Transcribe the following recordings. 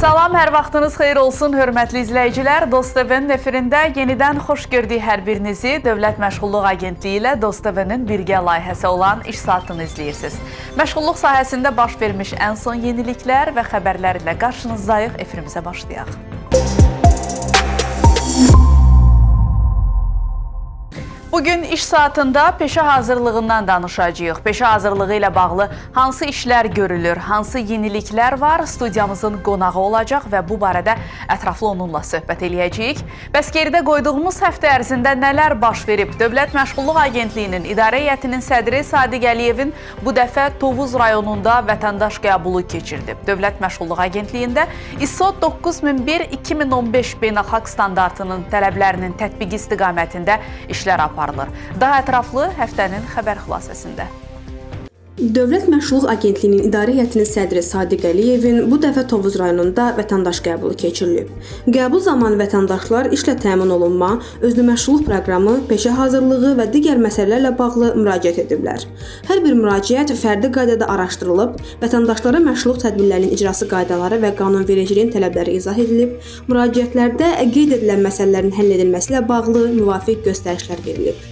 Salam, hər vaxtınız xeyir olsun, hörmətli izləyicilər. Dost TV-nin efirində yenidən xoş gördük hər birinizi. Dövlət Məşğulluq Agentliyi ilə Dost TV-nin birgə layihəsi olan iş saatını izləyirsiniz. Məşğulluq sahəsində baş vermiş ən son yeniliklər və xəbərlər ilə qarşınızdayıq. Efirimizə başlayaq. Bugün iş saatında peşə hazırlığından danışacağıq. Peşə hazırlığı ilə bağlı hansı işlər görülür, hansı yeniliklər var, studiyamızın qonağı olacaq və bu barədə ətraflı onunla söhbət eləyəcəyik. Bəs geridə qoyduğumuz həftə ərzində nələr baş verib? Dövlət Məşğulluq Agentliyinin İdarə Heyətinin sədri Sadiq Əliyevin bu dəfə Tovuz rayonunda vətəndaş qəbulu keçirilib. Dövlət Məşğulluq Agentliyində ISO 9001-2015 beynəlxalq standartının tələblərinin tətbiqi istiqamətində işlər aparılır. Daha ətraflı həftənin xəbər xülasəsində. Dövlət Məşğulluq Agentliyinin İdarə Heyətinin sədri Sadiq Əliyevin bu dəfə Tovuz rayonunda vətəndaş qəbulu keçirilib. Qəbul zamanı vətəndaşlar işlə təmin olunma, özünə məşğulluq proqramı, peşə hazırlığı və digər məsələlərlə bağlı müraciət ediblər. Hər bir müraciət fərdi qaydada araşdırılıb, vətəndaşlara məşğulluq tədbirlərinin icrası qaydaları və qanunvericiliyin tələbləri izah edilib, müraciətlərdə qeyd edilən məsələlərin həll edilməsi ilə bağlı müvafiq göstərişlər verilib.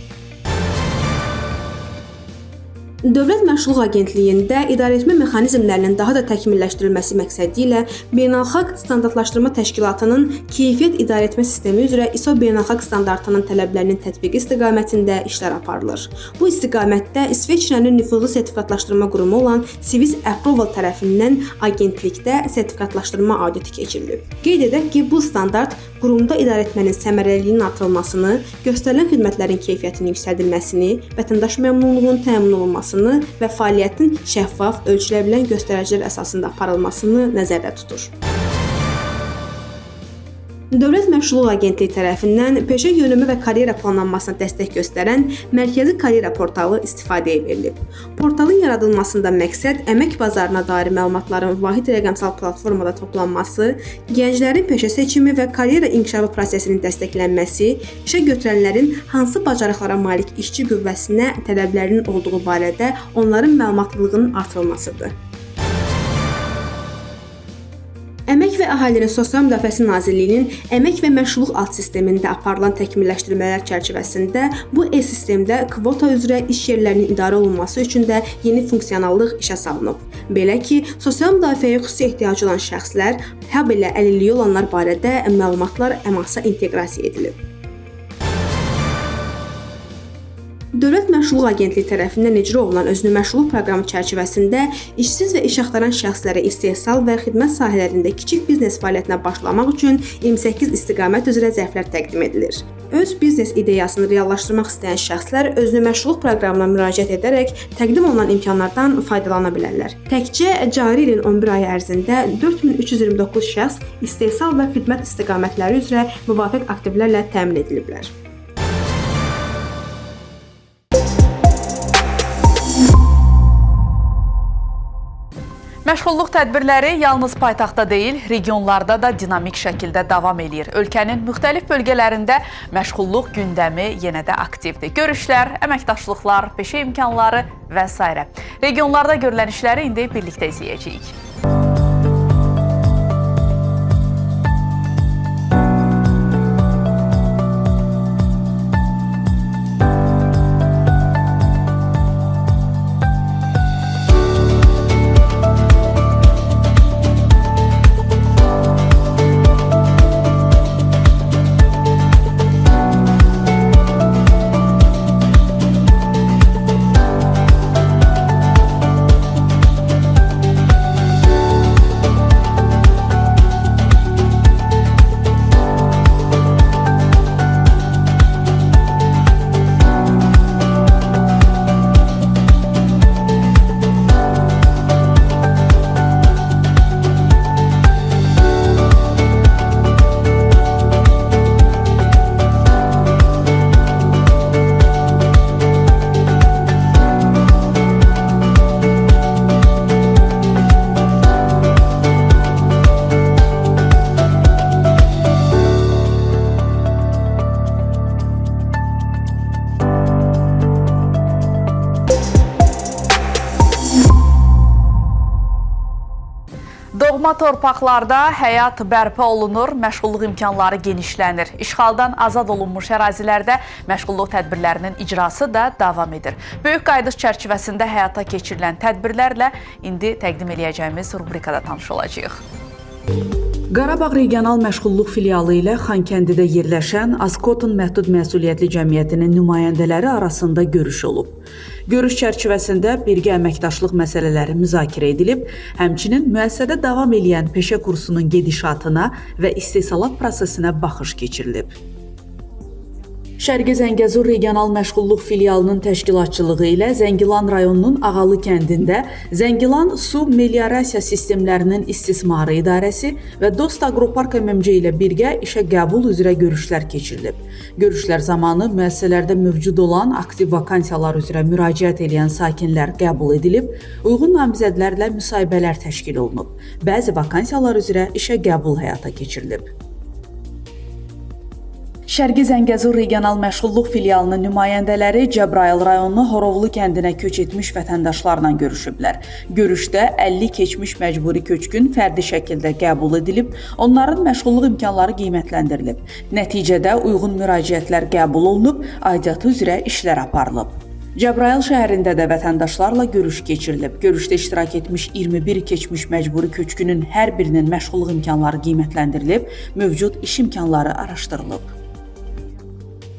Dövlət Məşğulluq Agentliyində idarəetmə mexanizmlərinin daha da təkmilləşdirilməsi məqsədi ilə Beynəlxalq Standartlaşdırma Təşkilatının Keyfiyyət İdarəetmə Sistemi üzrə ISO beynəlxalq standartının tələblərinin tətbiqi istiqamətində işlər aparılır. Bu istiqamətdə İsveçrənin nüfuzlu sertifikatlaşdırma qurumu olan Civis Approval tərəfindən agentlikdə sertifikatlaşdırma auditi keçirilib. Qeyd edək ki, bu standart qurumda idarəetmənin səmərəliliyinin artırılmasını, göstərilən xidmətlərin keyfiyyətinin yüksəldilməsini, vətəndaş məmnunluğunun təmin olunmasını və fəaliyyətin şəffaf, ölçülə bilən göstəricilər əsasında aparılmasını nəzərdə tutur. Dövlət Məşğulluq Agentliyi tərəfindən peşə yönümü və karyera planlanmasına dəstək göstərən Mərkəzi Karyera portalı istifadəyə verilib. Portalın yaradılmasında məqsəd əmək bazarına dair məlumatların vahid rəqəmsal platformada toplanması, gənclərin peşə seçimi və karyera inkişafı prosesinin dəstəklənməsi, işə götürənlərin hansı bacarıqlara malik işçi qüvvəsinə tələblərinin olduğu barədə onların məlumatlılığının artırılmasıdır. Əmək və Əhalinin Sosial Müdafiəsi Nazirliyinin Əmək və Məşğulluq alt sistemində aparılan təkmilləşdirmələr çərçivəsində bu e-sistemdə kvota üzrə iş yerlərinin idarə olunması üçün də yeni funksionallıq işə salınıb. Belə ki, sosial müdafiəyə xüsusi ehtiyacı olan şəxslər, habelə əlilliyi olanlar barədə məlumatlar əmasa inteqrasiya edilib. Dövlət Məşğulluq Agentliyi tərəfindən icra olunan özünə məşğulluq proqramı çərçivəsində işsiz və iş axtaran şəxslərə istehsal və xidmət sahələrində kiçik biznes fəaliyyətinə başlamaq üçün 28 istiqamət üzrə zərflər təqdim edilir. Öz biznes ideyasını reallaşdırmaq istəyən şəxslər özünə məşğulluq proqramına müraciət edərək təqdim olunan imkanlardan faydalana bilərlər. Təkcə cari ilin 11 ayı ərzində 4329 şəxs istehsal və xidmət istiqamətləri üzrə müvafiq aktivlərlə təmin ediliblər. Məşğulluq tədbirləri yalnız paytaxtda deyil, regionlarda da dinamik şəkildə davam eləyir. Ölkənin müxtəlif bölgələrində məşğulluq gündəmi yenə də aktivdir. Görüşlər, əməkdaşlıqlar, peşə imkanları və s. Regionlarda görülən işləri indi birlikdə izləyəcəyik. Doğma torpaqlarda həyat bərpa olunur, məşğulluq imkanları genişlənir. İşğaldan azad olunmuş ərazilərdə məşğulluq tədbirlərinin icrası da davam edir. Böyük qayıdış çərçivəsində həyata keçirilən tədbirlərlə indi təqdim edəcəyimiz rubrikada tanış olacağıq. Qarabağ Regional Məşğulluq Filialı ilə Xankəndidə yerləşən Azkotun Məhdud Məsuliyyətli Cəmiyyətinin nümayəndələri arasında görüş olub. Görüş çərçivəsində birgə əməkdaşlıq məsələləri müzakirə edilib, həmçinin müəssisədə davam edən peşə kursunun gedişatına və istehsalat prosesinə baxış keçirilib. Şərqi Zəngəzur Regional Məşğulluq Filialının təşkilatçılığı ilə Zəngilan rayonunun Ağalı kəndində Zəngilan Su Meliorasiya Sistemlərinin İstismarı İdarəsi və Dost Aqropark MMC ilə birgə işə qəbul üzrə görüşlər keçirilib. Görüşlər zamanı müəssisələrdə mövcud olan aktiv vakansiyalar üzrə müraciət edən sakinlər qəbul edilib, uyğun namizədlərlə müsahibələr təşkil olunub. Bəzi vakansiyalar üzrə işə qəbul həyata keçirilib. Şərqi Zəngəzur Regional Məşğulluq Filialının nümayəndələri Cəbrayıl rayonu Horovlu kəndinə köç etmiş vətəndaşlarla görüşüblər. Görüşdə 50 keçmiş məcburi köçkün fərdi şəkildə qəbul edilib, onların məşğulluq imkanları qiymətləndirilib. Nəticədə uyğun müraciətlər qəbul olunub, aidiyyatı üzrə işlər aparılıb. Cəbrayıl şəhərində də vətəndaşlarla görüş keçirilib. Görüşdə iştirak etmiş 21 keçmiş məcburi köçkünün hər birinin məşğulluq imkanları qiymətləndirilib, mövcud iş imkanları araşdırılıb.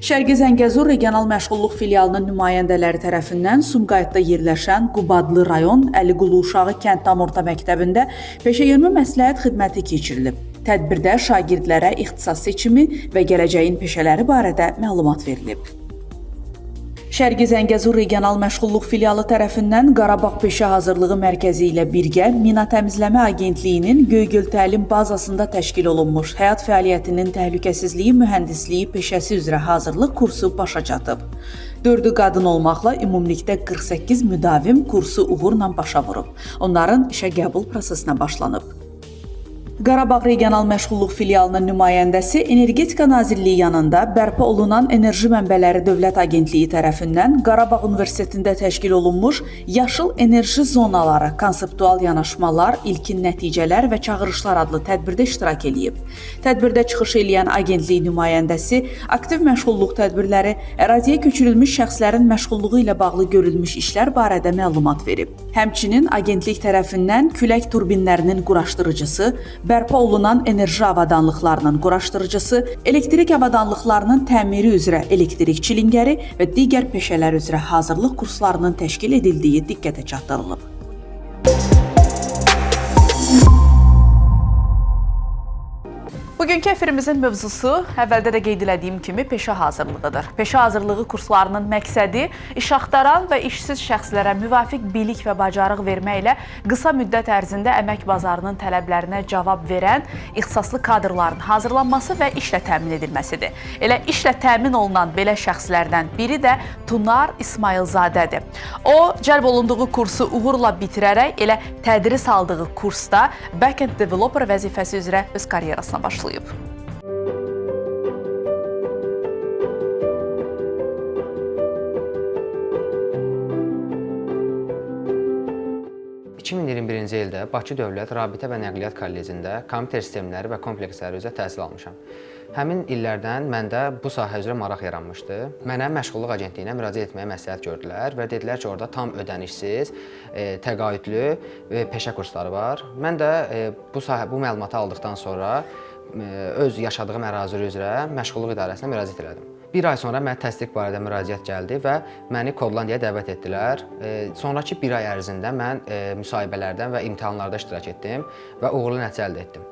Şərqi Zəngəzur Regional Məşğulluq Filialının nümayəndələri tərəfindən Sumqayıtda yerləşən Qubadlı rayon Əliqulu Uşağı kənd tam orta məktəbində peşəyönümü məsləhət xidməti keçirilib. Tədbirdə şagirdlərə ixtisas seçimi və gələcəyin peşələri barədə məlumat verilib. Şərqi Zəngəzur Regional Məşğulluq Filialı tərəfindən Qarabağ Peşə Hazırlığı Mərkəzi ilə birgə Mina Təmizləmə Agentliyinin Göygöl təlim bazasında təşkil olunmuş həyat fəaliyyətinin təhlükəsizliyi mühəndisliyi peşəsi üzrə hazırlıq kursu başa çatıb. 4-ü qadın olmaqla ümumilikdə 48 müdavim kursu uğurla başa vurub. Onların işə qəbul prosesinə başlanıb. Qarabağ Regional Məşğulluq Filialının nümayəndəsi Energetika Nazirliyi yanında bərpa olunan Enerji Mənbələri Dövlət Agentliyi tərəfindən Qarabağ Universitetində təşkil olunmuş Yaşıl Enerji Zonaları, konseptual yanaşmalar, ilkin nəticələr və çağırışlar adlı tədbirdə iştirak edib. Tədbirdə çıxış edən agentlik nümayəndəsi aktiv məşğulluq tədbirləri, əraziyə köçürülmüş şəxslərin məşğulluğu ilə bağlı görülmüş işlər barədə məlumat verib. Həmçinin agentlik tərəfindən külək turbinlərinin quraşdırıcısı, bərpa olunan enerji avadanlıqlarının quraşdırıcısı, elektrik avadanlıqlarının təmiri üzrə elektrik çilingəri və digər peşələr üzrə hazırlıq kurslarının təşkil edildiyi diqqətə çatdırılıb. Bugünkü efirimizin mövzusu əvvəldə də qeyd etdiyim kimi peşə hazırlığıdır. Peşə hazırlığı kurslarının məqsədi iş axtaran və işsiz şəxslərə müvafiq bilik və bacarıq verməklə qısa müddət ərzində əmək bazarının tələblərinə cavab verən ixtisaslı kadrların hazırlanması və işlə təmin edilməsidir. Elə işlə təmin olunan belə şəxslərdən biri də Tunar İsmailzadədir. O, cəlb olunduğu kursu uğurla bitirərək elə tədris aldığı kursda backend developer vəzifəsi üzrə öz karyerasına başlayıb. 2021-ci ildə Bakı Dövlət Rabitə və Nəqliyyat Kollecində kompüter sistemləri və kompleksləri üzrə təhsil almışam. Həmin illərdən məndə bu sahə üzrə maraq yaranmışdı. Mənə məşğulluq agentliyinə müraciət etməyə məsləhət gördülər və dedilər ki, orada tam ödənişsiz, təqaüdlü peşə kursları var. Mən də bu məlumatı aldıqdan sonra öz yaşadığım ərazi üzrə məşğulluq idarəsinə müraciət etdim. Bir ay sonra mənə təsdiq barədə müraciət gəldi və məni Kodlandiyaya dəvət etdilər. Sonrakı bir ay ərzində mən müsahibələrdən və imtahanlarda iştirak etdim və uğurlu nəticə əldə etdim.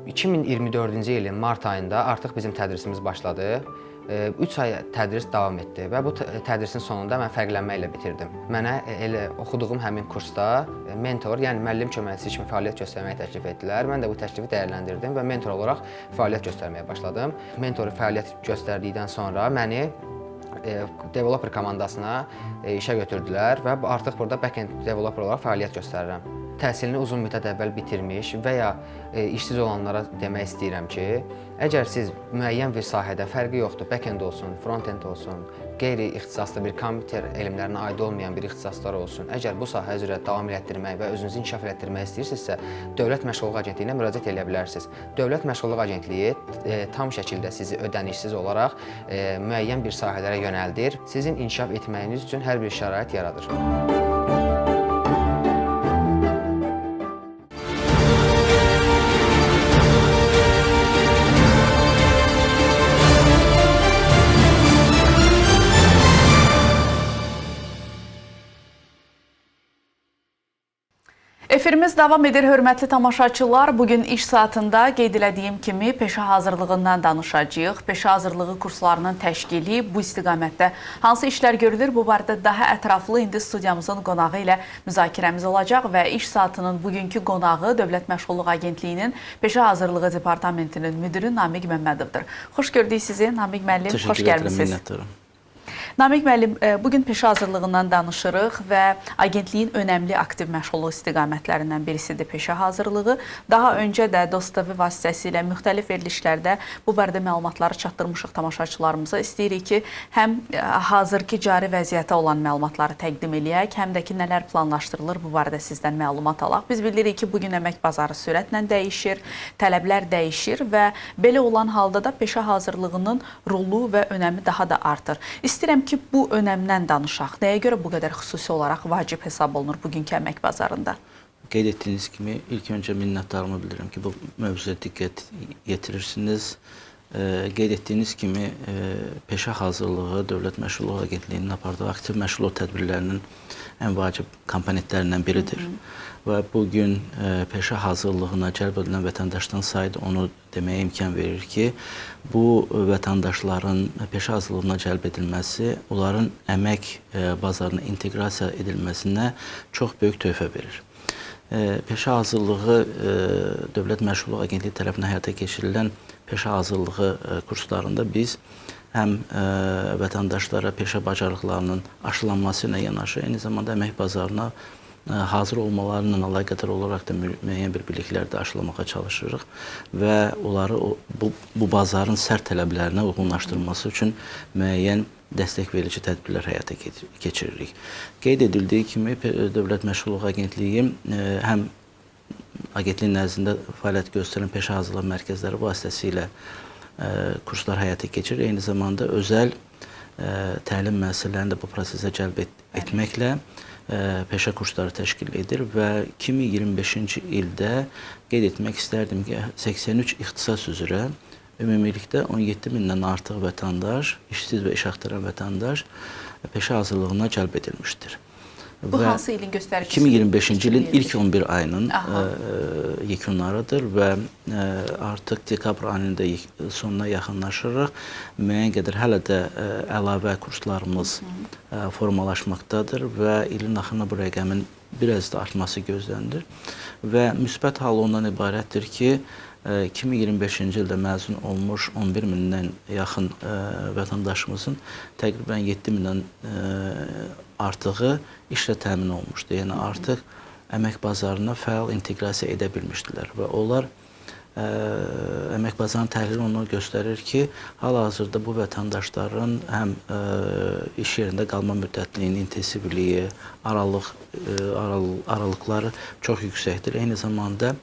2024-cü ilin mart ayında artıq bizim tədrisimiz başladı. 3 ay tədris davam etdi və bu tədrisin sonunda mən fərqlənməklə bitirdim. Mənə elə oxuduğum həmin kursda mentor, yəni müəllim köməkçisi kimi fəaliyyət göstərməyi təklif etdilər. Mən də bu təklifi dəyərləndirdim və mentor olaraq fəaliyyət göstərməyə başladım. Mentor fəaliyyət göstərdikdən sonra məni developer komandasına işə götürdülər və artıq burada backend developer olaraq fəaliyyət göstərirəm. təhsilini uzun müddət əvvəl bitirmiş və ya işsiz olanlara demək istəyirəm ki, əgər siz müəyyən bir sahədə fərqi yoxdur, back-end olsun, front-end olsun, qeyri-ixtisaslı bir kompüter elmlərinə aid olmayan bir ixtisaslar olsun, əgər bu sahə üzrə davam elətdirmək və özünüzü inkişaf elətdirmək istəyirsinizsə, Dövlət Məşğulluq Agentliyinə müraciət edə bilərsiniz. Dövlət Məşğulluq Agentliyi tam şəkildə sizi ödənişsiz olaraq müəyyən bir sahələrə yönəldir, sizin inkişaf etməyiniz üçün hər bir şərait yaradır. Efirimiz davam edir, hörmətli tamaşaçılar. Bugün iş saatında qeyd elədiyim kimi peşə hazırlığından danışacağıq. Peşə hazırlığı kurslarının təşkili, bu istiqamətdə hansı işlər görülür? Bu barədə daha ətraflı indi studiyamızın qonağı ilə müzakirəmiz olacaq və iş saatının bugünkü qonağı Dövlət Məşğulluq Agentliyinin Peşə Hazırlığı Departamentinin müdiri Namiq Məmmədovdur. Xoş gördük sizi, Namiq müəllim. Xoş gəlmisiniz. Namiq müəllim, bugün peşə hazırlığından danışırıq və agentliyin önəmli aktiv məşğulluq istiqamətlərindən birisidir peşə hazırlığı. Daha öncə də Dost TV vasitəsilə müxtəlif verilişlərdə bu barədə məlumatları çatdırmışıq tamaşaçılarımıza. İstəyirik ki, həm hazırki cari vəziyyətə olan məlumatları təqdim eləyək, həm də ki, nələr planlaşdırılır, bu barədə sizdən məlumat alaq. Biz bilirik ki, bugün əmək bazarı sürətlə dəyişir, tələblər dəyişir və belə olan halda da peşə hazırlığının rolu və önəmi daha da artır. İstəyirəm ki, bu önəmdən danışaq. Nəyə görə bu qədər xüsusi olaraq vacib hesab olunur bugünkü əmək bazarında? Qeyd etdiyiniz kimi, ilk öncə minnətdarlığımı bildirirəm ki, bu mövzuya diqqət yetirirsiniz. Qeyd etdiyiniz kimi, peşə hazırlığı Dövlət Məşğulluq Agentliyinin apardığı aktiv məşğulluq tədbirlərinin ən vacib komponentlərindən biridir. Və bugün peşə hazırlığına cəlb edilən vətəndaşların sayı da onu deməyə imkan verir ki, bu vətəndaşların peşə hazırlığına cəlb edilməsi onların əmək bazarına inteqrasiya edilməsinə çox böyük töhfə verir. Peşə hazırlığı Dövlət Məşğulluq Agentliyi tərəfindən həyata keçirilən peşə hazırlığı kurslarında biz həm vətəndaşlara peşə bacarıqlarının aşılanması ilə yanaşı, eyni zamanda əmək bazarına hazır olmalarıyla əlaqədar olaraq da müəyyən bir biliklər də aşılamağa çalışırıq və onları bu bazarın sərt tələblərinə uyğunlaşdırması üçün müəyyən dəstək verici tədbirlər həyata keçiririk. Qeyd edildiyi kimi, Dövlət Məşğulluq Agentliyi həm agentliyin nəzdində fəaliyyət göstərən peşə hazırlığı mərkəzləri vasitəsilə kurslar həyata keçirir. Eyni zamanda özəl təlim müəssisələrini də bu prosesə cəlb etməklə peşə kursları təşkil edir və 2025-ci ildə qeyd etmək istərdim ki, 83 ixtisas üzrə ümumilikdə 17 mindən artıq vətəndaş, işsiz və iş axtaran vətəndaş peşə hazırlığına cəlb edilmişdir. Bu hansı ilin göstəricisi? 2025-ci ilin ilk 11 ayının yekunlarıdır və artıq dekabr ayının da sonuna yaxınlaşırıq. Müəyyən qədər hələ də əlavə kurslarımız formalaşmaqdadır və ilin axırına bu rəqəmin biraz da artması gözlənilir. Və müsbət hal ondan ibarətdir ki, 2025-ci ildə məzun olmuş 11 mindən yaxın vətəndaşımızın təqribən 7 mindən artığı işlə təmin olmuşdu. Yəni artıq əmək bazarına fəal inteqrasiya edə bilmişdilər və onlar əmək bazarının təhlili onu göstərir ki, hal-hazırda bu vətəndaşların həm iş yerində qalma müddətliyinin intensivliyi, aralıqları çox yüksəkdir. Eyni zamanda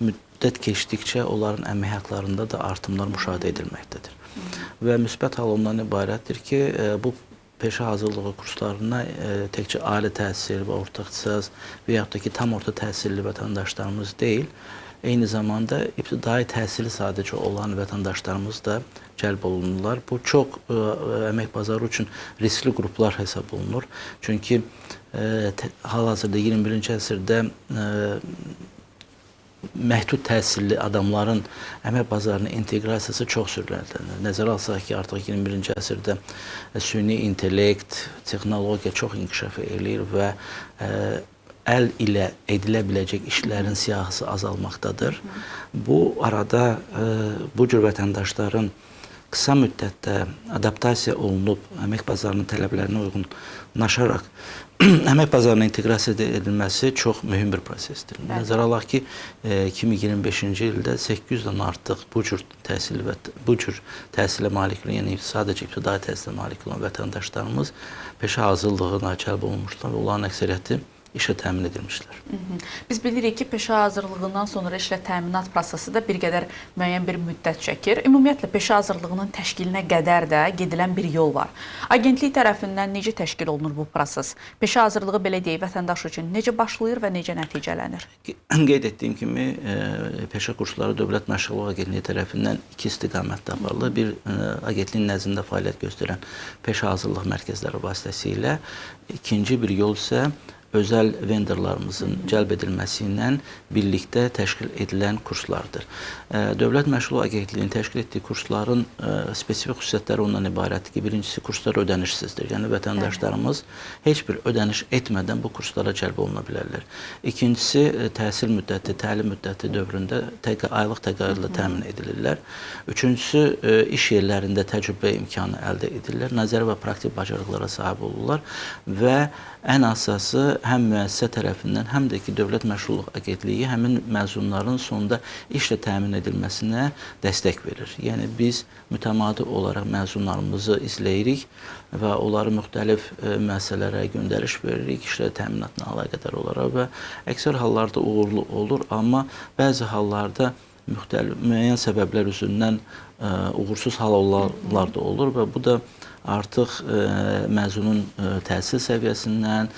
müddət keçdikcə onların əmək haqlarında da artımlar müşahidə edilməkdədir. Və müsbət hal ondan ibarətdir ki, bu peşə hazırlığı kurslarına təkcə ali təhsil və orta ixtisas və yaxud da ki, tam orta təhsilli vətəndaşlarımız deyil, eyni zamanda ibtidai təhsili sadəcə olan vətəndaşlarımız da cəlb olunurlar. Bu çox əmək bazarı üçün riskli qruplar hesab olunur. Çünki hal-hazırda 21-ci əsrdə məhdud təhsilli adamların əmək bazarına inteqrasiyası çox sürətlənir. Nəzərə alsaq ki, artıq 21-ci əsrdə süni intellekt, texnologiya çox inkişaf eləyir və əl ilə edilə biləcək işlərin siyahısı azalmaqdadır. Bu arada bu cür vətəndaşların qısa müddətdə adaptasiya olunub, əmək bazarının tələblərinə uyğunlaşaraq əmək bazarına inteqrasiya edilməsi çox mühüm bir prosesdir. Nəzərə alaq ki, 2025-ci ildə 800-dən artıq bu cür təhsilə malik olan, yəni sadəcə ibtidai təhsilə malik olan vətəndaşlarımız peşə hazırlığına cəlb olunmuşlar və onların əksəriyyəti işə təmin edilmişlər. Biz bilirik ki, peşə hazırlığından sonra işlə təminat prosesi də bir qədər müəyyən bir müddət çəkir. Ümumiyyətlə, peşə hazırlığının təşkilinə qədər də gedilən bir yol var. Agentlik tərəfindən necə təşkil olunur bu proses? Peşə hazırlığı, belə deyək, vətəndaş üçün necə başlayır və necə nəticələnir? Qeyd etdiyim kimi, peşə kursları Dövlət Məşğulluq Agentliyi tərəfindən iki istiqamətdə aparılır. Bir, agentliyin nəzdində fəaliyyət göstərən peşə hazırlıq mərkəzləri vasitəsilə, ikinci bir yol isə özəl vendorlarımızın cəlb edilməsi ilə birlikdə təşkil edilən kurslardır. Dövlət Məşğulluq Agentliyinin təşkil etdiyi kursların spesifik xüsusiyyətləri ondan ibarətdir ki, birincisi kurslar ödənişsizdir. Yəni vətəndaşlarımız heç bir ödəniş etmədən bu kurslara cəlb oluna bilərlər. İkincisi, təhsil müddəti, təlim müddəti dövründə aylıq təqaüdlə təmin edilirlər. Üçüncüsü, iş yerlərində təcrübə imkanı əldə edirlər, nəzəri və praktik bacarıqlara sahib olurlar və ən əsası həm müəssisə tərəfindən, həm də ki, Dövlət Məşğulluq Agentliyi həmin məzunların sonunda işlə təmin edilməsinə dəstək verir. Yəni, biz mütəmadi olaraq məzunlarımızı izləyirik və onları müxtəlif müəssisələrə göndəriş veririk, işlə təminatla əlaqədar olaraq və əksər hallarda uğurlu olur, amma bəzi hallarda müəyyən səbəblər üzündən uğursuz hallar da olur və bu da artıq məzunun təhsil səviyyəsindən,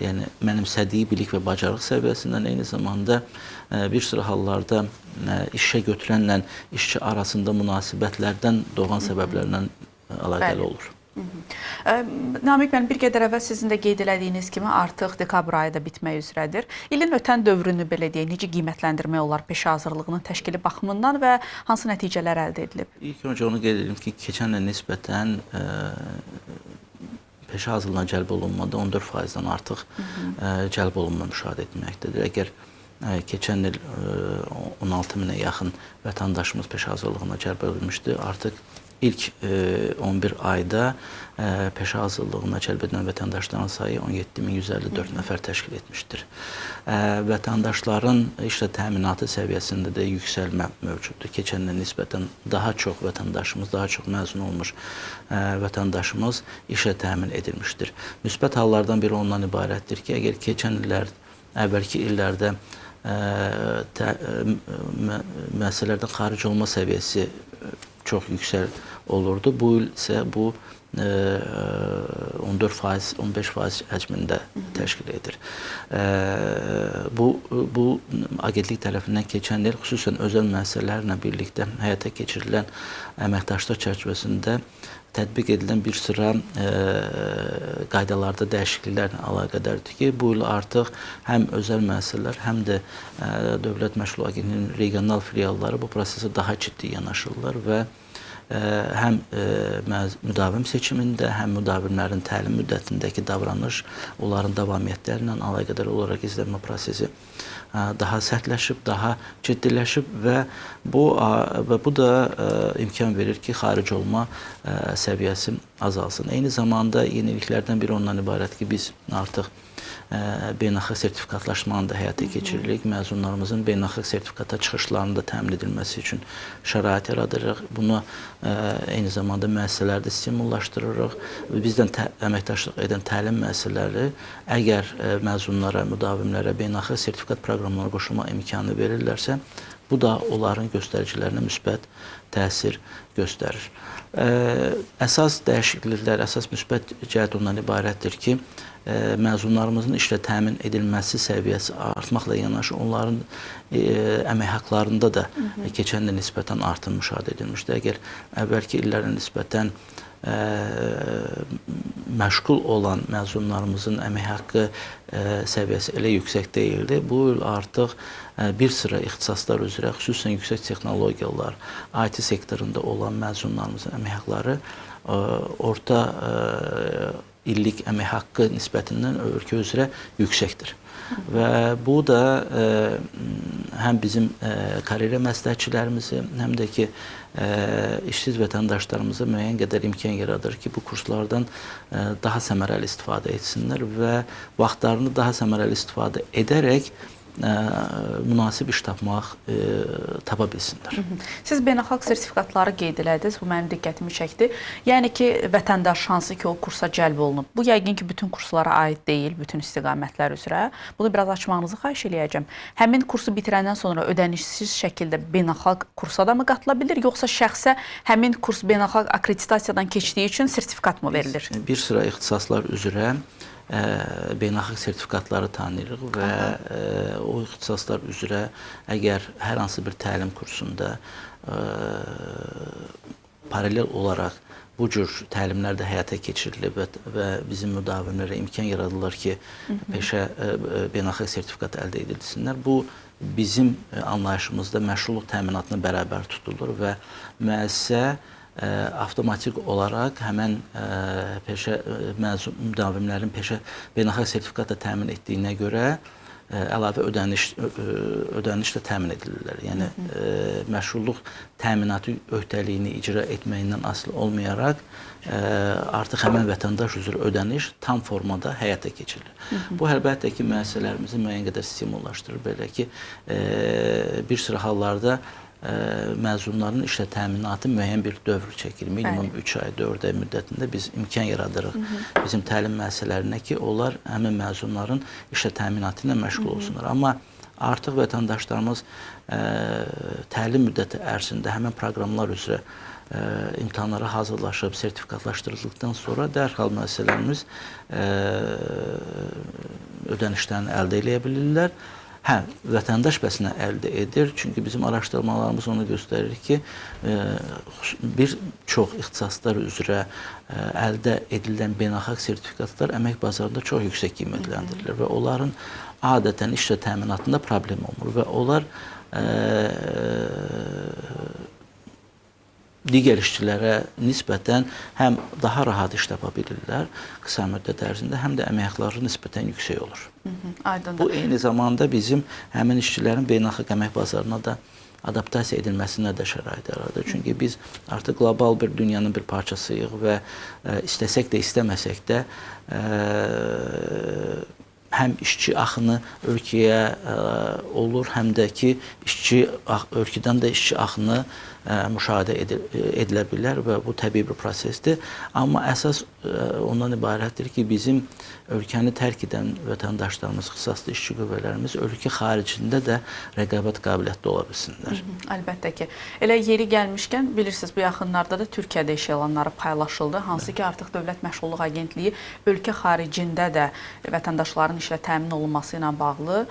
yəni mənimsədiyi bilik və bacarıq səviyyəsindən, eyni zamanda bir sıra hallarda işə götürənlə işçi arasında münasibətlərdən doğan səbəblərlə əlaqəli olur. Namiq müəllim, bir qədər əvvəl sizin də qeyd elədiyiniz kimi artıq dekabr ayı da bitmək üzrədir. İlin ötən dövrünü, belə deyək, necə qiymətləndirmək olar peşə hazırlığının təşkili baxımından və hansı nəticələr əldə edilib? İlk öncə onu qeyd edim ki, keçən il nisbətən peşə hazırlığına cəlb olunmada 14%-dən artıq cəlb olunma müşahidə etməkdədir. Əgər keçən il 16 minə yaxın vətəndaşımız peşə hazırlığına cəlb edilmişdi, artıq İlk 11 ayda peşə hazırlığına cəlb edilən vətəndaşların sayı 17.154 nəfər təşkil etmişdir. Vətəndaşların işlə təminatı səviyyəsində də yüksəlmə mövcuddur. Keçən ilə nisbətən daha çox vətəndaşımız, daha çox məzun olmuş vətəndaşımız işlə təmin edilmişdir. Müsbət hallardan biri ondan ibarətdir ki, əgər keçən illər, əvvəlki illərdə müəssisələrdən xaric olma səviyyəsi çox yüksək olurdu. Bu il isə bu 14%, 15% həcmində təşkil edir. Bu agentlik tərəfindən keçən il xüsusən özəl müəssisələrlə birlikdə həyata keçirilən əməkdaşlıq çərçivəsində tətbiq edilən bir sıra qaydalarda dəyişikliklərlə əlaqədardır ki, bu il artıq həm özəl müəssisələr, həm də Dövlət Məşğulluq Agentliyinin regional filialları bu prosesə daha ciddi yanaşırlar və həm müdavim seçimində, həm müdavimlərin təlim müddətindəki davranış, onların davamiyyətləri ilə əlaqədar olaraq izlənmə prosesi daha sərtləşib, daha ciddiləşib və bu da imkan verir ki, xaric olma səviyyəsi azalsın. Eyni zamanda yeniliklərdən biri ondan ibarət ki, biz artıq beynəlxalq sertifikatlaşmanı da həyata keçiririk. Məzunlarımızın beynəlxalq sertifikata çıxışlarının da təmin edilməsi üçün şərait yaradırıq. Bunu eyni zamanda müəssisələrdə stimullaşdırırıq. Bizdən əməkdaşlıq edən təlim müəssisələri əgər məzunlara, müdavimlərə beynəlxalq sertifikat proqramlarına qoşulma imkanı verirlərsə, bu da onların göstəricilərinə müsbət təsir göstərir. Əsas dəyişikliklər, əsas müsbət cəhət ondan ibarətdir ki, məzunlarımızın işlə təmin edilməsi səviyyəsi artmaqla yanaşı onların əmək haqlarında da keçən il nisbətən artım müşahidə edilmişdir. Əgər əvvəlki illərə nisbətən məşğul olan məzunlarımızın əmək haqqı səviyyəsi elə yüksək deyildi. Bu il artıq bir sıra ixtisaslar üzrə, xüsusən yüksək texnologiyalar, IT sektorunda olan məzunlarımızın əmək haqqları orta illik əmək haqqı nisbətindən ölkə üzrə yüksəkdir. və bu da həm bizim karyera məsləhətçilərimizi, həm də ki, işsiz vətəndaşlarımıza müəyyən qədər imkan yaradır ki, bu kurslardan daha səmərəli istifadə etsinlər və vaxtlarını daha səmərəli istifadə edərək münasib iş tapa bilsinlər. Siz beynəlxalq sertifikatları qeyd elədiniz, bu mənim diqqətimi çəkdi. Yəni ki, vətəndaş hansı ki, o kursa cəlb olunub. Bu, yəqin ki, bütün kurslara aid deyil, bütün istiqamətlər üzrə. Bunu biraz açmağınızı xahiş eləyəcəm. Həmin kursu bitirəndən sonra ödənişsiz şəkildə beynəlxalq kursa da mı qatıla bilir, yoxsa şəxsə həmin kurs beynəlxalq akkreditasiyadan keçdiyi üçün sertifikat mı verilir? Bir sıra ixtisaslar üzrə beynəlxalq sertifikatları tanıyırıq və o ixtisaslar üzrə əgər hər hansı bir təlim kursunda paralel olaraq bu cür təlimlər də həyata keçirilib və bizim müdavimlərə imkan yaradılır ki, peşə beynəlxalq sertifikat əldə edilsinlər. Bu bizim anlayışımızda məşğulluq təminatına bərabər tutulur və müəssisə avtomatik olaraq həmən peşə müdavimlərin peşə beynəlxalq sertifikatla təmin etdiyinə görə əlavə ödəniş də təmin edilirlər. Yəni məşğulluq təminatı öhdəliyini icra etməyindən asılı olmayaraq artıq həmən vətəndaş üzrə ödəniş tam formada həyata keçirilir. Bu əlbəttə ki, müəssisələrimizi müəyyən qədər stimullaşdırır. Belə ki, bir sıra hallarda məzunların işlə təminatı müəyyən bir dövr çəkir. Minimum 3 ay, 4 ay müddətində biz imkan yaradırıq bizim təlim müəssisələrinə ki, onlar həmin məzunların işlə təminatı ilə məşğul olsunlar. Amma artıq vətəndaşlarımız təlim müddəti ərzində həmin proqramlar üzrə imtahanlara hazırlaşıb, sertifikatlaşdırıldıqdan sonra dərhal müəssisələrimiz ödənişlərini əldə edə bilirlər. Hə, vətəndaş bəsinə əldə edir. Çünki bizim araşdırmalarımız onu göstərir ki, bir çox ixtisaslar üzrə əldə edilən beynəlxalq sertifikatlar əmək bazarında çox yüksək qiymətləndirilir və onların adətən işlə təminatında problem olmur və onlar digər işçilərə nisbətən həm daha rahat iş tapa bilirlər qısa müddət ərzində, həm də əmək haqqları nisbətən yüksək olur. Bu eyni zamanda bizim həmin işçilərin beynəlxalq əmək bazarına da adaptasiya edilməsinə də şərait yaradır. Çünki biz artıq qlobal bir dünyanın bir parçasıyıq və istəsək də, istəməsək də həm işçi axını ölkəyə olur, həm də ki, ölkədən də işçi axını müşahidə edilə bilər və bu təbii bir prosesdir. Amma əsas ondan ibarətdir ki, bizim ölkəni tərk edən vətəndaşlarımız, ixtisaslı işçi qüvvələrimiz ölkə xaricində də rəqabət qabiliyyətli ola bilsinlər. Əlbəttə ki. Elə yeri gəlmişkən, bilirsiniz, bu yaxınlarda da Türkiyədə iş elanları paylaşıldı. Hansı ki, artıq Dövlət Məşğulluq Agentliyi ölkə xaricində də vətəndaşların işlə təmin olunması ilə bağlı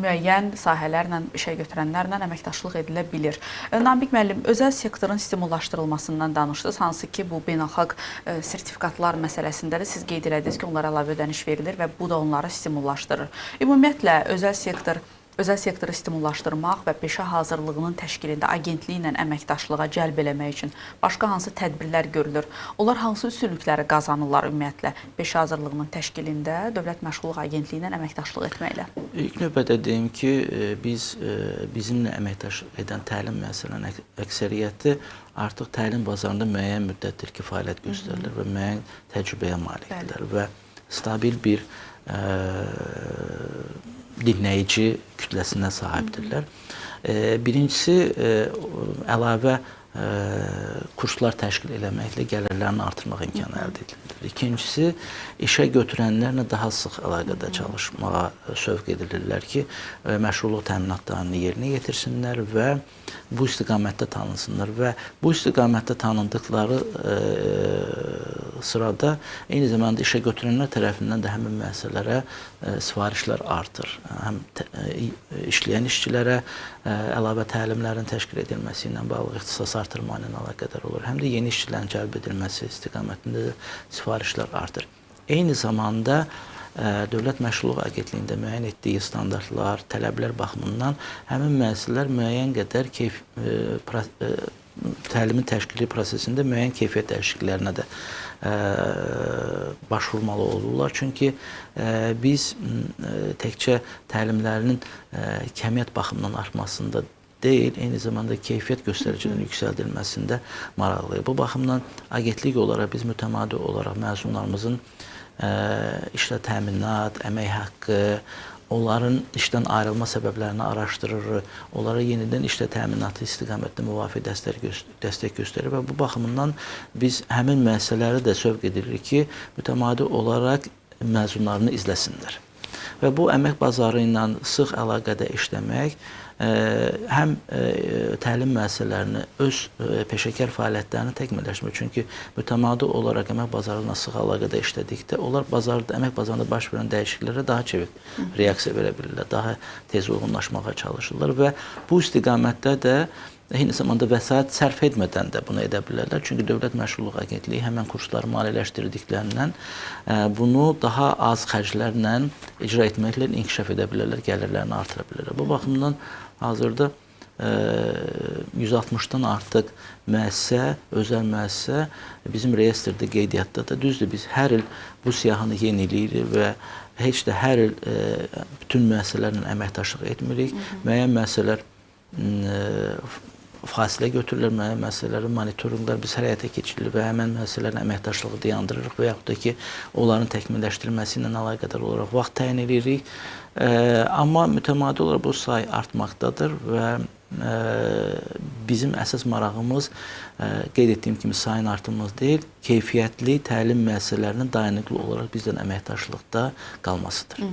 müəyyən sahələrlə, işə götürənlərlə əməkdaşlıq edilə bilir. Namiq müəllim, özəl sektorun stimullaşdırılmasından danışdınız. Hansı ki, bu beynəlxalq sertifikatlar məsələsində də siz qeyd elədiniz ki, onlara əlavə ödəniş verilir və bu da onları stimullaşdırır. Ümumiyyətlə, özəl sektoru stimullaşdırmaq və peşə hazırlığının təşkilində agentliyi ilə əməkdaşlığa cəlb eləmək üçün başqa hansı tədbirlər görülür? Onlar hansı üstünlükləri qazanırlar ümumiyyətlə peşə hazırlığının təşkilində Dövlət Məşğulluq Agentliyi ilə əməkdaşlıq etməklə? İlk növbədə deyim ki, bizimlə əməkdaş edən təlim müəssisələrinin əksəriyyəti artıq təlim bazarında müəyyən müddətdir ki, fəaliyyət göstərilir və müəyyən təcrübəyə malikdirlər və stabil bir dinləyici kütləsinə sahibdirlər. Birincisi, əlavə kurslar təşkil eləməklə gəlirlərini artırmaq imkanı əldə edilir. İkincisi, işə götürənlərlə daha sıx əlaqədə çalışmağa sövq edilirlər ki, məşğulluq təminatlarını yerinə yetirsinlər və bu istiqamətdə tanınsınlar və bu istiqamətdə tanındıqları sırada eyni zamanda işə götürənlər tərəfindən də həmin müəssisələrə sifarişlər artır. Həm işləyən işçilərə əlavə təlimlərin təşkil edilməsi ilə bağlı ixtisas artırma ilə əlaqədar olur. Həm də yeni işçilərin cəlb edilməsi istiqamətində də sifarişlər artır. Eyni zamanda Dövlət Məşğulluq Agentliyində müəyyən etdiyi standartlar, tələblər baxımından həmin müəssisələr müəyyən qədər təlimin təşkili prosesində müəyyən keyfiyyət dəyişikliklərinə də başvurmalı olurlar. Çünki biz təkcə təlimlərinin kəmiyyət baxımından artmasında deyil, eyni zamanda keyfiyyət göstəricilərinin yüksəldilməsində maraqlıyıq. Bu baxımdan agentlik olaraq biz mütəmadi olaraq məzunlarımızın işlə təminat, əmək haqqı, onların işdən ayrılma səbəblərini araşdırır, onlara yenidən işlə təminatı istiqamətdə müvafiq dəstək göstərir və bu baxımdan biz həmin müəssisələri də sövq edirik ki, mütəmadi olaraq məzunlarını izləsinlər. Və bu əmək bazarı ilə sıx əlaqədə işləmək həm təlim müəssisələrini öz peşəkar fəaliyyətlərini təkmilləşmir. Çünki mütəmadi olaraq əmək bazarına sıx əlaqədə işlədikdə onlar əmək bazarında baş verən dəyişikliklərə daha çevik reaksiya verə bilirlər, daha tez uyğunlaşmağa çalışırlar və bu istiqamətdə də eyni zamanda vəsait sərf etmədən də bunu edə bilərlər. Çünki Dövlət Məşğulluq Agentliyi həmən kursları maliyyələşdirdiklərindən bunu daha az xərclərlə icra etməklə inkişaf edə bilərlər, gəlirlərini artıra bilərlər. Bu baxımdan hazırda 160-dan artıq müəssisə, özəl müəssisə bizim reyestrdə qeydiyyatda da düzdür. Biz hər il bu siyahını yeniləyirik və heç də hər il bütün müəssisələrlə əməkdaşlıq etmirik. Müəyyən müəssisələr fasilə götürürlər, müəyyən məsələləri, monitorinqlər biz həyata keçirilir və həmən məsələlərin əməkdaşlığı dayandırırıq və yaxud da ki, onların təkmilləşdirilməsi ilə əlaqədar olaraq vaxt təyin edirik. Amma mütəmadi olaraq bu sayı artmaqdadır və bizim əsas marağımız qeyd etdiyim kimi sayın artımımız deyil, keyfiyyətli təlim müəssisələrinin dayanıqlı olaraq bizdən əməkdaşlıqda qalmasıdır.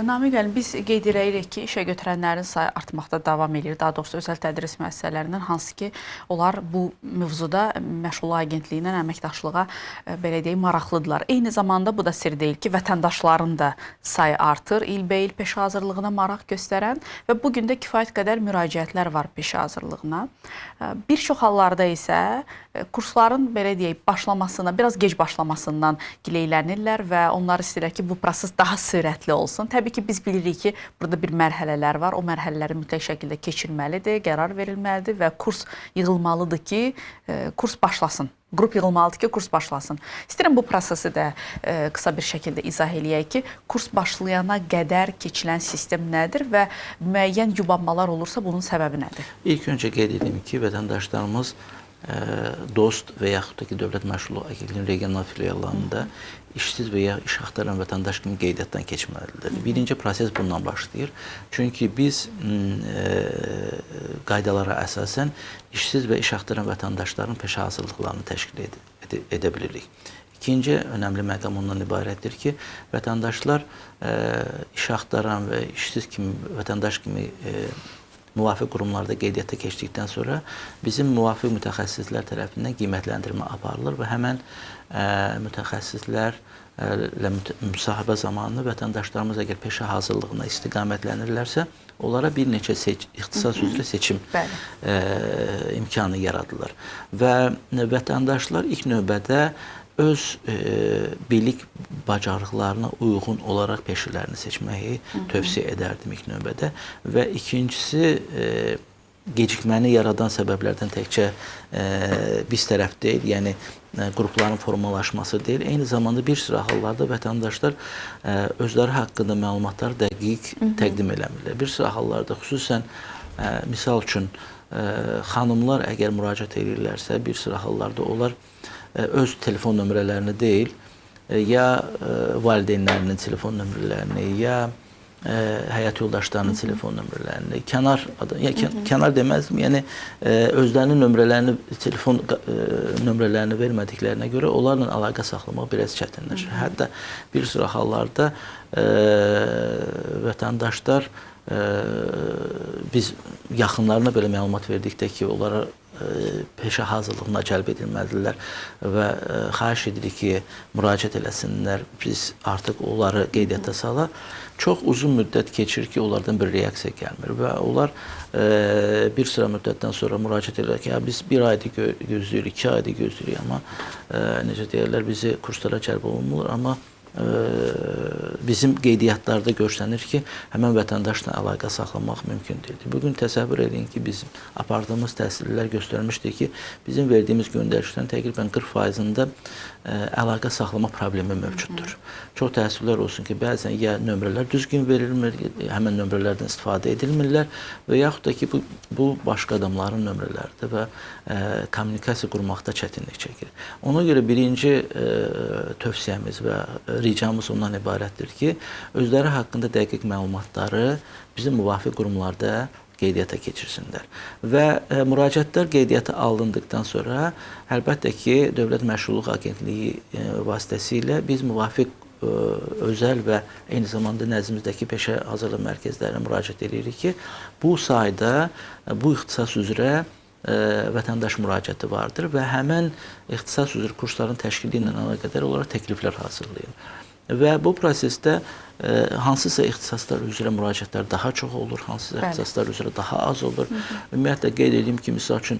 Namiq müəllim, biz qeyd edirik ki, işə götürənlərin sayı artmaqda davam edir. Daha doğrusu özəl tədris müəssisələrindən, hansı ki, onlar bu mövzuda Məşğulluq Agentliyi ilə əməkdaşlığa belə deyək, maraqlıdırlar. Eyni zamanda bu da sir deyil ki, vətəndaşların da sayı artır, ilbəil peşə hazırlığına maraq göstərən və bugün də kifayət qədər müraciətlər var peşə hazırlığına. Bir çox hallarda isə kursların belə deyək, başlamasına, biraz gec başlamasından gileylənirlər və onlar istəyirlər ki, bu proses daha sürətli olsun. Təbii ki, biz bilirik ki, burada bir mərhələlər var. O mərhələləri mütləq şəkildə keçirməlidir, qərar verilməlidir və kurs yığılmalıdır ki, kurs başlasın. Qrup yığılmalıdır ki, kurs başlasın. İstəyirəm bu prosesi də qısa bir şəkildə izah eləyək ki, kurs başlayana qədər keçilən sistem nədir və müəyyən yubanmalar olursa bunun səbəbi nədir? İlk öncə qeyd edeyim ki, vətəndaşlarımız DOST və yaxud da ki, Dövlət Məşğulluq Agentliyinin regional filiallarında işsiz və ya iş axtaran vətəndaş kimi qeydiyyatdan keçməlidir. Birinci proses bundan başlayır. Çünki biz qaydalara əsasən işsiz və iş axtaran vətəndaşların peşə hazırlıqlarını təşkil edə bilirik. İkinci önəmli məqam ondan ibarətdir ki, vətəndaşlar iş axtaran və işsiz kimi vətəndaş kimi müvafiq qurumlarda qeydiyyata keçdikdən sonra bizim müvafiq mütəxəssislər tərəfindən qiymətləndirmə aparılır və həmən mütəxəssislərlə müsahibə zamanı vətəndaşlarımız əgər peşə hazırlığına istiqamətlənirlərsə, onlara bir neçə ixtisas üzrə seçim imkanı yaradılır. Və vətəndaşlar ilk növbədə öz bilik bacarıqlarına uyğun olaraq peşələrini seçməyi tövsiyə edərdim ilk növbədə və ikincisi gecikməni yaradan səbəblərdən təkcə biz tərəf deyil, yəni qrupların formalaşması deyil, eyni zamanda bir sıra hallarda vətəndaşlar özləri haqqında məlumatları dəqiq təqdim eləmirlər. Bir sıra hallarda xüsusən misal üçün xanımlar əgər müraciət edirlərsə, bir sıra hallarda onlar öz telefon nömrələrini deyil, ya valideynlərinin telefon nömrələrini, ya həyat yoldaşlarının telefon nömrələrini, kənar deməzdim, yəni özlərinin nömrələrini, telefon nömrələrini vermədiklərinə görə onlarla əlaqə saxlamaq biraz çətinləşir. Hətta bir sıra hallarda vətəndaşlar biz yaxınlarına belə məlumat verdikdə ki, onlara peşə hazırlığına cəlb edilməlidirlər və xahiş edirik ki, müraciət eləsinlər, biz artıq onları qeydiyyata salaq. Çox uzun müddət keçir ki, onlardan bir reaksiya gəlmir və onlar bir sıra müddətdən sonra müraciət edirlər ki, biz bir aydır gözləyirik, 2 aydır gözləyirik, amma necə deyərlər, bizi kurslara cəlb olunmur, amma bizim qeydiyyatlarda görsənir ki, həmin vətəndaşla əlaqə saxlamaq mümkün deyildir. Bugün təsəvvür edin ki, bizim apardığımız təhsillər göstərmişdir ki, bizim verdiyimiz göndərişlərin təqribən 40%-ında əlaqə saxlama problemi mövcuddur. Çox təəssüflər olsun ki, bəzən ya nömrələr düzgün verilmir, həmin nömrələrdən istifadə edilmirlər və yaxud da ki, bu başqa adamların nömrələridir və kommunikasiya qurmaqda çətinlik çəkir. Ona görə birinci tövsiyəmiz və ricamız ondan ibarətdir ki, özləri haqqında dəqiq məlumatları bizim müvafiq qurumlarda qeydiyyata keçirsinlər. Və müraciətlər qeydiyyata alındıqdan sonra əlbəttə ki, Dövlət Məşğulluq Agentliyi vasitəsilə biz müvafiq özəl və eyni zamanda nəzdimizdəki peşə hazırlıq mərkəzlərinə müraciət edirik ki, bu sayda bu ixtisas üzrə vətəndaş müraciəti vardır və həmin ixtisas üzrə kursların təşkili ilə əlaqədar olaraq təkliflər hazırlayın. Və bu prosesdə hansısa ixtisaslar üzrə müraciətlər daha çox olur, hansısa ixtisaslar üzrə daha az olur. Ümumiyyətlə qeyd edeyim ki, misal üçün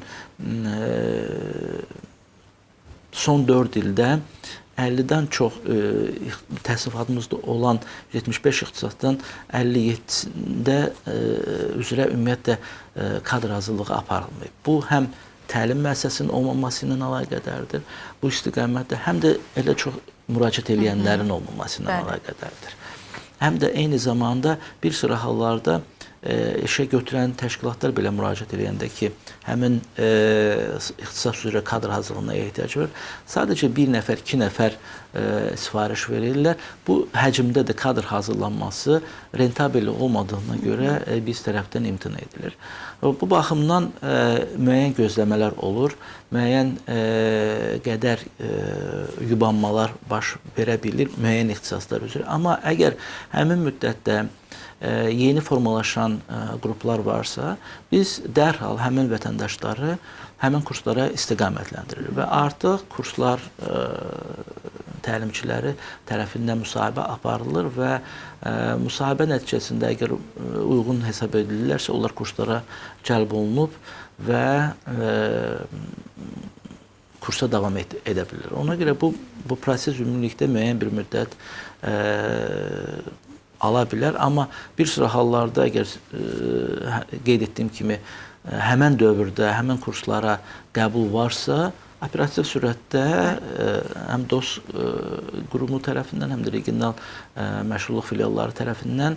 son 4 ildə 50-dən çox təsnifatımızda olan 75 ixtisasdan 57-də üzrə ümumiyyətlə kadr hazırlığı aparılmayıb. Bu həm təlim müəssisəsinin olmaması ilə əlaqədardır. Bu istiqamətdə həm də elə çox müraciət edənlərin olmaması ilə əlaqədardır. Həm də eyni zamanda bir sıra hallarda işə götürən təşkilatlar belə müraciət edəndə ki, həmin ixtisas üzrə kadr hazırlığına ehtiyac var. Sadəcə bir nəfər, 2 nəfər sifariş verirlər. Bu həcmdə də kadr hazırlanması rentabel olmadığına görə biz tərəfdən imtina edilir. Bu baxımdan müəyyən gözləmələr olur, müəyyən qədər yubanmalar baş verə bilir müəyyən ixtisaslar üzrə. Amma əgər həmin müddətdə yeni formalaşan qruplar varsa, biz dərhal həmin vətəndaşları həmin kurslara istiqamətləndirir və artıq kurslar təlimçiləri tərəfindən müsahibə aparılır və müsahibə nəticəsində əgər uyğun hesab edilirlərsə, onlar kurslara cəlb olunub və kursa davam edə bilir. Ona görə bu proses ümumilikdə müəyyən bir müddət ala bilər, amma bir sıra hallarda əgər qeyd etdiyim kimi həmən dövrdə, həmən kurslara qəbul varsa, operativ sürətdə həm DOS qurumu tərəfindən, həm də regional məşğulluq filialları tərəfindən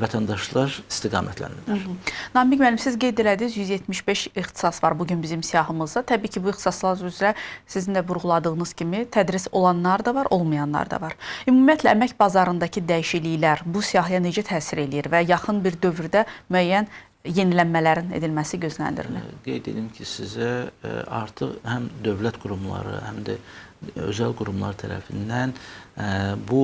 vətəndaşlar istiqamətlənirlər. Namiq müəllim, siz qeyd elədiniz 175 ixtisas var bugün bizim siyahımızda. Təbii ki, bu ixtisaslar üzrə sizin də vurğuladığınız kimi tədris olanlar da var, olmayanlar da var. Ümumiyyətlə, əmək bazarındakı dəyişikliklər bu siyahıya necə təsir eləyir və yaxın bir dövrdə müəyyən yenilənmələrin edilməsi gözləndirilir? Qeyd edim ki, sizə artıq həm dövlət qurumları, həm də özəl qurumlar tərəfindən bu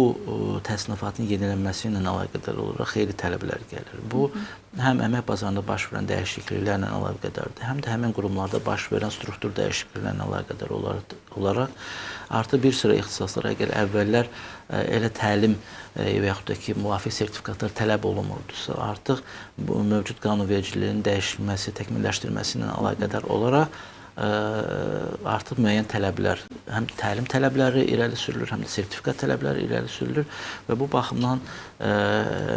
təsnifatın yenilənməsi ilə əlaqədar olaraq xeyli tələblər gəlir. Bu, həm əmək bazarında baş verən dəyişikliklərlə əlaqədardır, həm də həmin qurumlarda baş verən struktur dəyişikliklərlə əlaqədar olaraq artıq bir sıra ixtisaslar əgər əvvəllər elə təlim və yaxud da ki, müvafiq sertifikatlar tələb olunmurdusa, artıq bu mövcud qanunvericiliyin dəyişilməsi, təkmilləşdirilməsi ilə əlaqədar olaraq artıq müəyyən tələblər, həm təlim tələbləri irəli sürülür, həm də sertifikat tələbləri irəli sürülür və bu baxımdan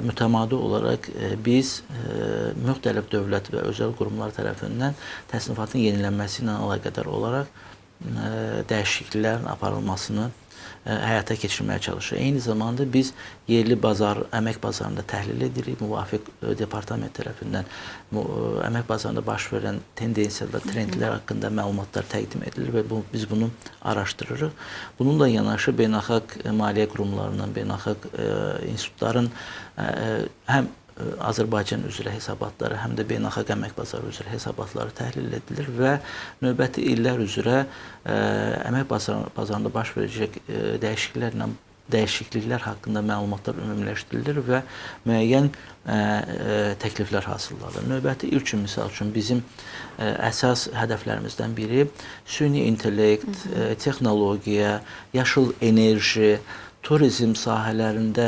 mütəmadi olaraq biz müxtəlif dövlət və özəl qurumlar tərəfindən təsnifatın yenilənməsi ilə əlaqədar olaraq dəyişikliklərin aparılmasını həyata keçirməyə çalışır. Eyni zamanda biz yerli əmək bazarında təhlil edirik. Müvafiq departament tərəfindən əmək bazarında baş verən tendensiyalar, trendlər haqqında məlumatlar təqdim edilir və biz bunu araşdırırıq. Bununla yanaşı beynəlxalq maliyyə qurumlarından, beynəlxalq institutların həm Azərbaycan üzrə hesabatları, həm də beynəlxalq əmək bazarı üzrə hesabatları təhlil edilir və növbəti illər üzrə əmək bazarında baş verəcək dəyişikliklər haqqında məlumatlar ümumiləşdirilir və müəyyən təkliflər hazırlanır. Növbəti il üçün, misal üçün, bizim əsas hədəflərimizdən biri süni intellekt, texnologiya, yaşıl enerji, turizm sahələrində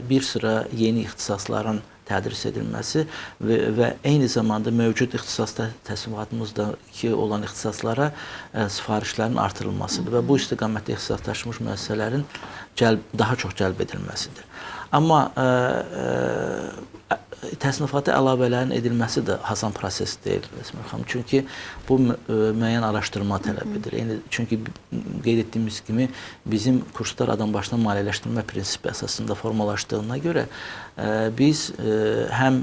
bir sıra yeni ixtisasların tədris edilməsi və eyni zamanda mövcud ixtisas təsnifatımızdakı olan ixtisaslara sifarişlərin artırılmasıdır və bu istiqamətdə ixtisaslaşmış müəssisələrin daha çox cəlb edilməsidir. Amma təsnifata əlavələrin edilməsi də asan proses deyil, Əsmər xanım. Çünki bu müəyyən araşdırma tələb edir. Çünki qeyd etdiyimiz kimi bizim kurslar adambaşına maliyyələşdirmə prinsipi əsasında formalaşdığına görə biz həm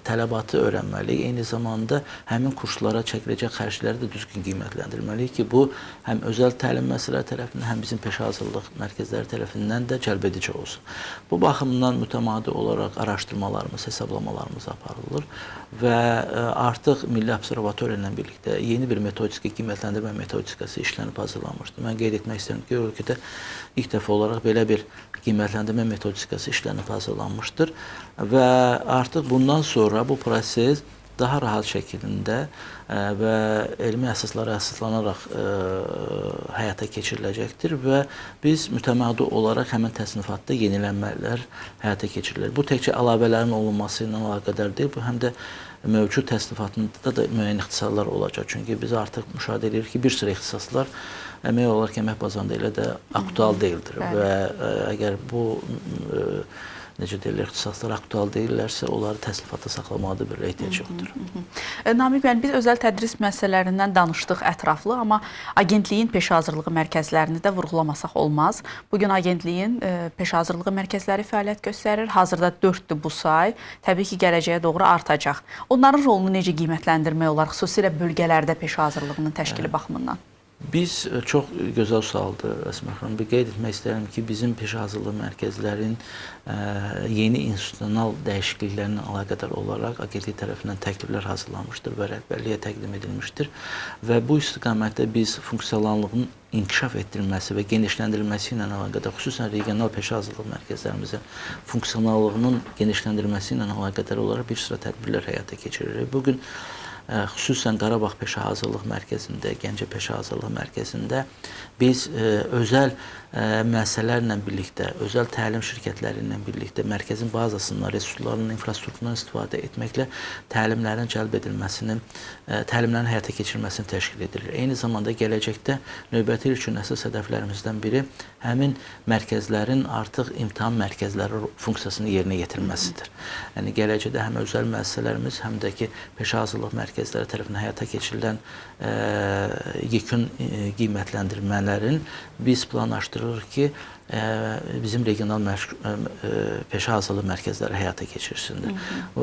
tələbatı öyrənməliyik, eyni zamanda həmin kurslara çəkiləcək xərcləri də düzgün qiymətləndirməliyik ki, bu həm özəl təlim müəssisələri tərəfindən, həm bizim peşə hazırlıq mərkəzləri tərəfindən də cəlbedici olsun. Bu baxımdan mütəmadi olaraq araşdırmalarımız, hesablamalarımız aparılır və artıq Milli Observatoriya ilə birlikdə yeni bir metodika, qiymətləndirmə metodikası işlənib hazırlanmışdır. Mən qeyd etmək istəyirəm ki, ölkədə ilk dəfə olaraq belə bir qiymətləndirmə metodikası işlənib hazırlanmışdır və artıq bundan sonra bu proses daha rahat şəkildə və elmi əsaslara əsaslanaraq həyata keçiriləcəkdir və biz mütəmadi olaraq həmin təsnifatda yenilənmələr həyata keçirilir. Bu təkcə əlavələrin olunması ilə əlaqədar deyil, bu həm də mövcud təsnifatında da müəyyən ixtisarlar olacaq. Çünki biz artıq müşahidə edirik ki, bir sıra ixtisaslar əmək olaraq əmək bazarında elə də aktual deyildir və əgər bu necə deyilir, ixtisaslar aktual deyillərsə, onları təsnifata saxlamada bir ehtiyac yoxdur. Namiq müəllim, biz özəl tədris müəssisələrindən danışdıq ətraflı, amma agentliyin peşə hazırlığı mərkəzlərini də vurğulamasaq olmaz. Bugün agentliyin peşə hazırlığı mərkəzləri fəaliyyət göstərir. Hazırda 4-dür bu say. Təbii ki, gələcəyə doğru artacaq. Onların rolunu necə qiymətləndirmək olar, xüsusilə bölgələrdə peşə hazırlığının təşkili baxımından? Biz çox gözəl sualdır, Əsmər xanım. Bir qeyd etmək istəyirəm ki, bizim peşə hazırlığı mərkəzlərin yeni institusional dəyişikliklərlə əlaqədar olaraq agentlik tərəfindən təkliflər hazırlanmışdır və rəhbərliyə təqdim edilmişdir və bu istiqamətdə biz funksionallığın inkişaf etdirilməsi və genişləndirilməsi ilə əlaqədar, xüsusən regional peşə hazırlığı mərkəzlərimizin funksionallığının genişləndirilməsi ilə əlaqədar olaraq bir sıra tədbirlər həyata keçiririk. Bugün xüsusən Qarabağ Peşə Hazırlıq Mərkəzində, Gəncə Peşə Hazırlıq Mərkəzində biz özəl müəssisələrlə birlikdə, özəl təlim şirkətləri ilə birlikdə mərkəzin bazasından, resurslarının, infrastrukturundan istifadə etməklə təlimlərin cəlb edilməsini, təlimlərin həyata keçirilməsini təşkil edilir. Eyni zamanda gələcəkdə növbəti il üçün əsas hədəflərimizdən biri həmin mərkəzlərin artıq imtahan mərkəzləri funksiyasını yerinə yetirməsidir. Yəni gələcəkdə həm özəl müəssisələrimiz, həm də ki peşə hazırlıq mərkəzləri tərəfindən həyata keçirilən yekun qiymətləndirmələrin biz planlaşdırırıq ki, bizim regional peşə hazırlığı mərkəzləri həyata keçirsindir.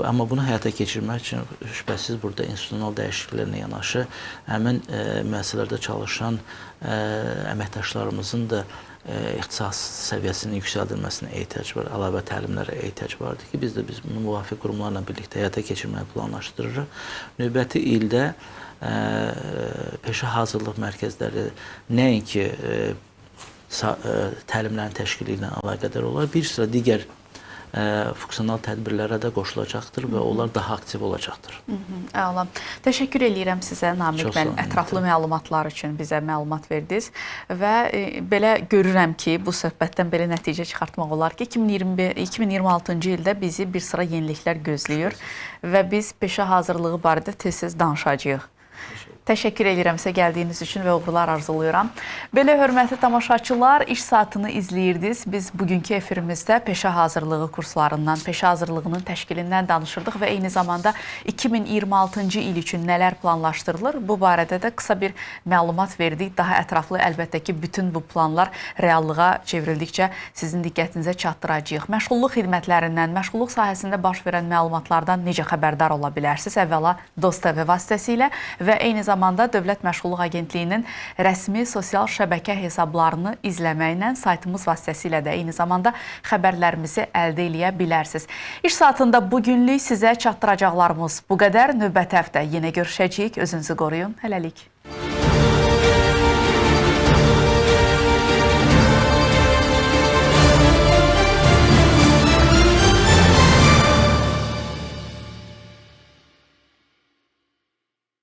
Amma bunu həyata keçirmək üçün şübhəsiz burada institusional dəyişikliklərlə yanaşı həmin müəssisələrdə çalışan əməkdaşlarımızın da ixtisas səviyyəsinin yüksəldilməsinə ehtiyac var, əlavə təlimlərə ehtiyac vardır ki, biz bunu müvafiq qurumlarla birlikdə həyata keçirməyi planlaşdırırıq. Növbəti ildə peşə hazırlıq mərkəzləri nəinki təlimlərin təşkili ilə əlaqədar olar, bir sıra digər funksional tədbirlərə də qoşulacaqdır və onlar daha aktiv olacaqdır. Əla. Təşəkkür edirəm sizə, Namiq müəllim, ətraflı məlumatlar üçün bizə məlumat verdiniz və belə görürəm ki, bu söhbətdən belə nəticə çıxartmaq olar ki, 2026-cı ildə bizi bir sıra yeniliklər gözləyir və biz peşə hazırlığı barədə tez-tez danışacağıq. Təşəkkür edirəm sizə gəldiyiniz üçün və uğurlar arzulayıram. Belə hörmətli tamaşaçılar, iş saatını izləyirdiniz. Biz bugünkü efirimizdə peşə hazırlığı kurslarından, peşə hazırlığının təşkilindən danışırdıq və eyni zamanda 2026-cı il üçün nələr planlaşdırılır, bu barədə də qısa bir məlumat verdik. Daha ətraflı əlbəttə ki, bütün bu planlar reallığa çevrildikcə sizin diqqətinizə çatdıracağıq. Məşğulluq xidmətlərindən, məşğulluq sahəsində baş verən məlumatlardan necə xəbərdar ola bilərsiniz? Əvvəla Dost TV vasitəsilə və eyni zamanda Dövlət Məşğulluq Agentliyinin rəsmi sosial şəbəkə hesablarını izləməklə, saytımız vasitəsilə də eyni zamanda xəbərlərimizi əldə edə bilərsiniz. İş saatında bugünlük sizə çatdıracaqlarımız bu qədər. Növbəti həftə yenə görüşəcəyik. Özünüzü qoruyun. Hələlik.